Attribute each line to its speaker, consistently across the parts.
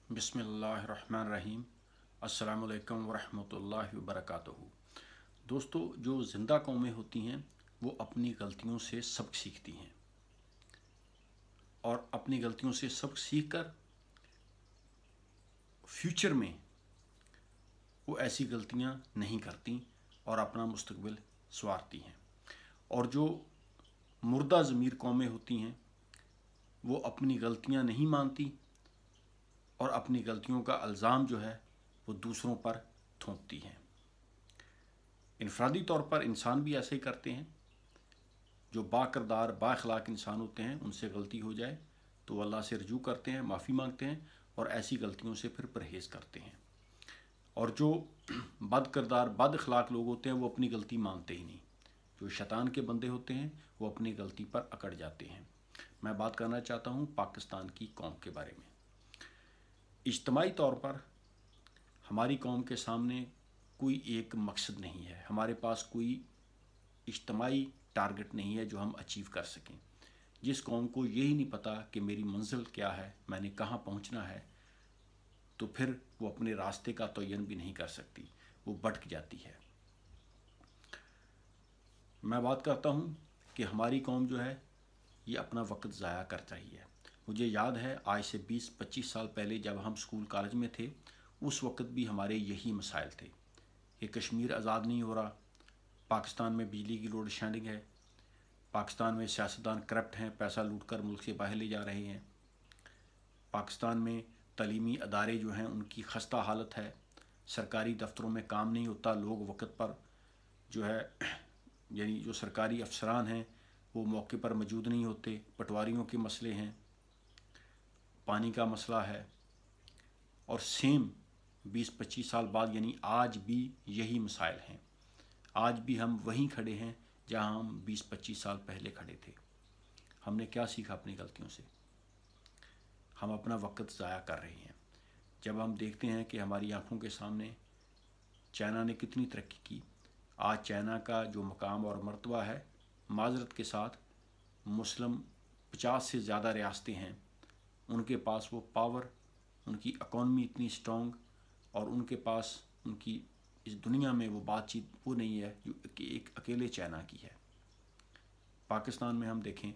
Speaker 1: बिस्मिल्लाहिर्रहमानिर्रहीम। अस्सलामु अलैकुम वरहमतुल्लाहि वबरकातुहू। दोस्तों, जो ज़िंदा कौमें होती हैं वो अपनी गलतियों से सबक सीखती हैं और अपनी गलतियों से सबक सीख कर फ्यूचर में वो ऐसी गलतियां नहीं करती और अपना मुस्तकबिल संवारती हैं। और जो मुर्दा ज़मीर कौमें होती हैं वो अपनी गलतियां नहीं मानती और अपनी गलतियों का इल्ज़ाम जो है वो दूसरों पर थोपती हैं। इनफरादी तौर पर इंसान भी ऐसे ही करते हैं। जो बाकिरदार बाअखलाक इंसान होते हैं उनसे गलती हो जाए तो अल्लाह से रजू करते हैं, माफ़ी मांगते हैं और ऐसी गलतियों से फिर परहेज़ करते हैं। और जो बदकिरदार बद अखलाक लोग होते हैं वो अपनी गलती मानते ही नहीं। जो शैतान के बंदे होते हैं वो अपनी गलती पर अकड़ जाते हैं। मैं बात करना चाहता हूँ पाकिस्तान की कौम के बारे में। इज्तमाई तौर पर हमारी कौम के सामने कोई एक मकसद नहीं है, हमारे पास कोई इज्तमाई टारगेट नहीं है जो हम अचीव कर सकें। जिस कौम को यही नहीं पता कि मेरी मंजिल क्या है, मैंने कहाँ पहुँचना है, तो फिर वो अपने रास्ते का तयन भी नहीं कर सकती, वो भटक जाती है। मैं बात करता हूँ कि हमारी कौम जो है ये अपना वक्त ज़ाया कर रही है। मुझे याद है आज से 20-25 साल पहले जब हम स्कूल कॉलेज में थे उस वक्त भी हमारे यही मसाइल थे कि कश्मीर आज़ाद नहीं हो रहा, पाकिस्तान में बिजली की लोड शेडिंग है, पाकिस्तान में सियासतदान करप्ट हैं, पैसा लूटकर मुल्क से बाहर ले जा रहे हैं, पाकिस्तान में तालीमी अदारे जो हैं उनकी खस्ता हालत है, सरकारी दफ्तरों में काम नहीं होता, लोग वक्त पर जो है यानी जो सरकारी अफसरान हैं वो मौके पर मौजूद नहीं होते, पटवारियों के मसले हैं, पानी का मसला है। और सेम 20-25 साल बाद यानी आज भी यही मसाइल हैं। आज भी हम वहीं खड़े हैं जहां हम 20-25 साल पहले खड़े थे। हमने क्या सीखा अपनी गलतियों से? हम अपना वक्त ज़ाया कर रहे हैं। जब हम देखते हैं कि हमारी आंखों के सामने चाइना ने कितनी तरक्की की, आज चाइना का जो मकाम और मर्तबा है, माजरत के साथ मुस्लिम 50 से ज़्यादा रियासतें हैं, उनके पास वो पावर, उनकी इकॉनमी इतनी स्ट्रॉन्ग और उनके पास उनकी इस दुनिया में वो बातचीत वो नहीं है जो कि एक अकेले चाइना की है। पाकिस्तान में हम देखें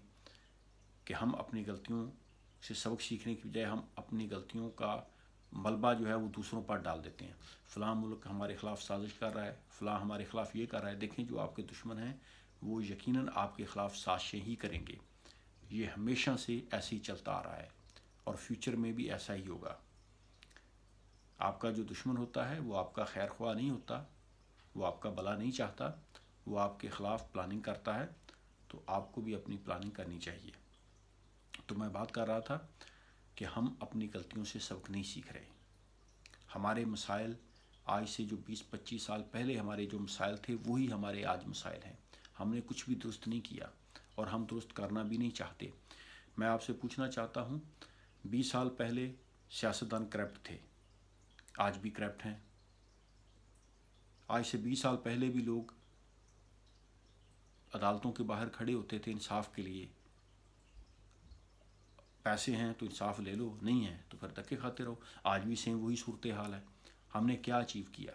Speaker 1: कि हम अपनी गलतियों से सबक सीखने की बजाय हम अपनी गलतियों का मलबा जो है वो दूसरों पर डाल देते हैं। फ़लाँ मुल्क हमारे ख़िलाफ़ साजिश कर रहा है, फ़लाँ हमारे ख़िलाफ़ ये कर रहा है। देखें, जो आपके दुश्मन हैं वो यकीनन आपके ख़िलाफ़ साजिशें ही करेंगे। ये हमेशा से ऐसे ही चलता आ रहा है और फ्यूचर में भी ऐसा ही होगा। आपका जो दुश्मन होता है वो आपका खैर ख्वाह नहीं होता, वो आपका भला नहीं चाहता, वो आपके ख़िलाफ़ प्लानिंग करता है। तो आपको भी अपनी प्लानिंग करनी चाहिए। तो मैं बात कर रहा था कि हम अपनी गलतियों से सबक नहीं सीख रहे। हमारे मसाइल आज से जो 20-25 साल पहले हमारे जो मसाइल थे वही हमारे आज मसाइल हैं। हमने कुछ भी दुरुस्त नहीं किया और हम दुरुस्त करना भी नहीं चाहते। मैं आपसे पूछना चाहता हूँ, 20 साल पहले सियासतदान करप्ट थे, आज भी करप्ट हैं। आज से 20 साल पहले भी लोग अदालतों के बाहर खड़े होते थे इंसाफ के लिए। पैसे हैं तो इंसाफ ले लो, नहीं है तो फिर धक्के खाते रहो। आज भी सेम वही सूरत हाल है। हमने क्या अचीव किया?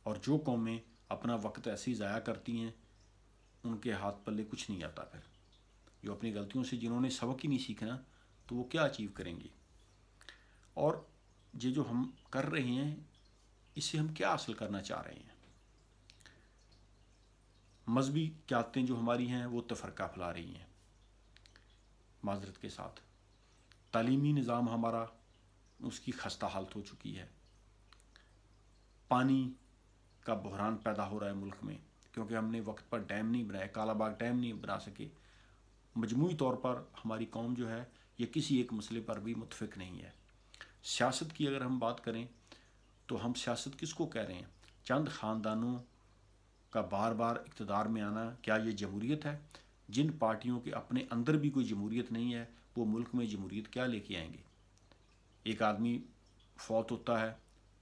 Speaker 1: और जो कौमें अपना वक्त ऐसे ही ज़ाया करती हैं उनके हाथ पल्ले कुछ नहीं आता। फिर जो अपनी गलतियों से जिन्होंने सबक ही नहीं सीखना तो वो क्या अचीव करेंगे? और ये जो हम कर रहे हैं इससे हम क्या हासिल करना चाह रहे हैं? मजहबी क़यादतें जो हमारी हैं वो तफरका फैला रही हैं। माजरत के साथ तालीमी निज़ाम हमारा उसकी खस्ता हालत हो चुकी है। पानी का बहरान पैदा हो रहा है मुल्क में क्योंकि हमने वक्त पर डैम नहीं बनाया, कालाबाग डैम नहीं बना सके। मजमूई तौर पर हमारी कौम जो है ये किसी एक मसले पर भी मुतफिक नहीं है। सियासत की अगर हम बात करें तो हम सियासत किसको कह रहे हैं? चंद ख़ानदानों का बार बार इक़्तिदार में आना, क्या ये जमहूरियत है? जिन पार्टियों के अपने अंदर भी कोई जमहूरियत नहीं है वो मुल्क में जमहूरियत क्या लेके आएंगे? एक आदमी फौत होता है,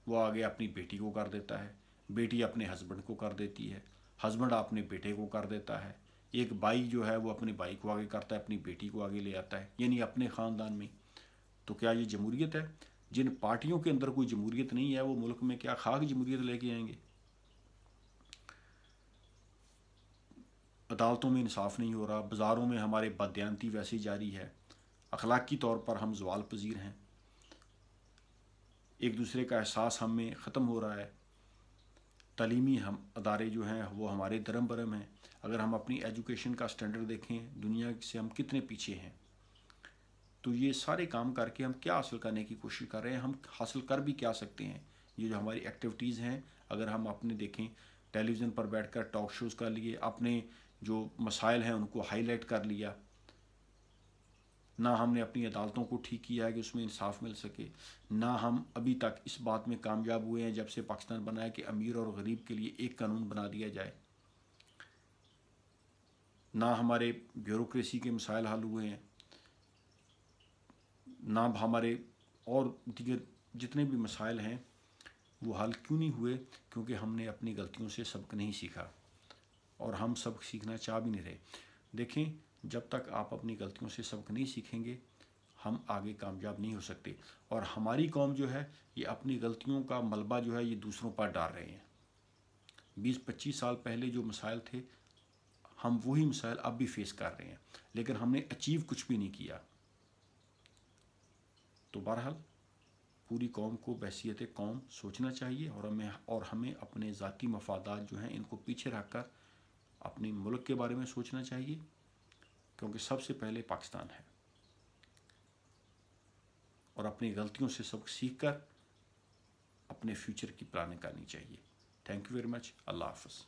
Speaker 1: वो आगे अपनी बेटी को कर देता है, बेटी अपने हस्बैंड को कर देती है, हस्बैंड अपने बेटे को कर देता है, एक भाई जो है वो अपने भाई को आगे करता है, अपनी बेटी को आगे ले आता है, यानी अपने ख़ानदान में। تو کیا یہ جمہوریت ہے؟ جن پارٹیوں کے اندر کوئی جمہوریت نہیں ہے وہ ملک میں کیا خاک جمہوریت لے کے آئیں گے؟ عدالتوں میں انصاف نہیں ہو رہا، بازاروں میں ہمارے بددیانتی ویسے جاری ہے، اخلاقی طور پر ہم زوال پذیر ہیں، ایک دوسرے کا احساس ہم میں ختم ہو رہا ہے، تعلیمی ہم ادارے جو ہیں وہ ہمارے درم برم ہیں۔ اگر ہم اپنی ایجوکیشن کا سٹینڈرڈ دیکھیں دنیا سے ہم کتنے پیچھے ہیں، تو یہ سارے کام کر کے ہم کیا حاصل کرنے کی کوشش کر رہے ہیں؟ ہم حاصل کر بھی کیا سکتے ہیں؟ یہ جو ہماری ایکٹیویٹیز ہیں، اگر ہم اپنے دیکھیں ٹیلی ویژن پر بیٹھ کر ٹاک شوز کر لیے، اپنے جو مسائل ہیں ان کو ہائی لائٹ کر لیا، نہ ہم نے اپنی عدالتوں کو ٹھیک کیا ہے کہ اس میں انصاف مل سکے، نہ ہم ابھی تک اس بات میں کامیاب ہوئے ہیں جب سے پاکستان بنا ہے کہ امیر اور غریب کے لیے ایک قانون بنا دیا جائے، نہ ہمارے بیوروکریسی کے مسائل حل ہوئے ہیں، نہ ہمارے اور دیگر جتنے بھی مسائل ہیں وہ حل کیوں نہیں ہوئے؟ کیونکہ ہم نے اپنی غلطیوں سے سبق نہیں سیکھا، اور ہم سبق سیکھنا چاہ بھی نہیں رہے۔ دیکھیں، جب تک آپ اپنی غلطیوں سے سبق نہیں سیکھیں گے ہم آگے کامیاب نہیں ہو سکتے، اور ہماری قوم جو ہے یہ اپنی غلطیوں کا ملبہ جو ہے یہ دوسروں پر ڈال رہے ہیں۔ 20-25 سال پہلے جو مسائل تھے ہم وہی مسائل اب بھی فیس کر رہے ہیں، لیکن ہم نے اچیو کچھ بھی نہیں کیا۔ تو بہرحال پوری قوم کو بحیثیت قوم سوچنا چاہیے، اور ہمیں اپنے ذاتی مفادات جو ہیں ان کو پیچھے رکھ کر اپنے ملک کے بارے میں سوچنا چاہیے، کیونکہ سب سے پہلے پاکستان ہے، اور اپنی غلطیوں سے سبق سیکھ کر اپنے فیوچر کی پلاننگ کرنی چاہیے۔ Thank you very much. اللہ حافظ۔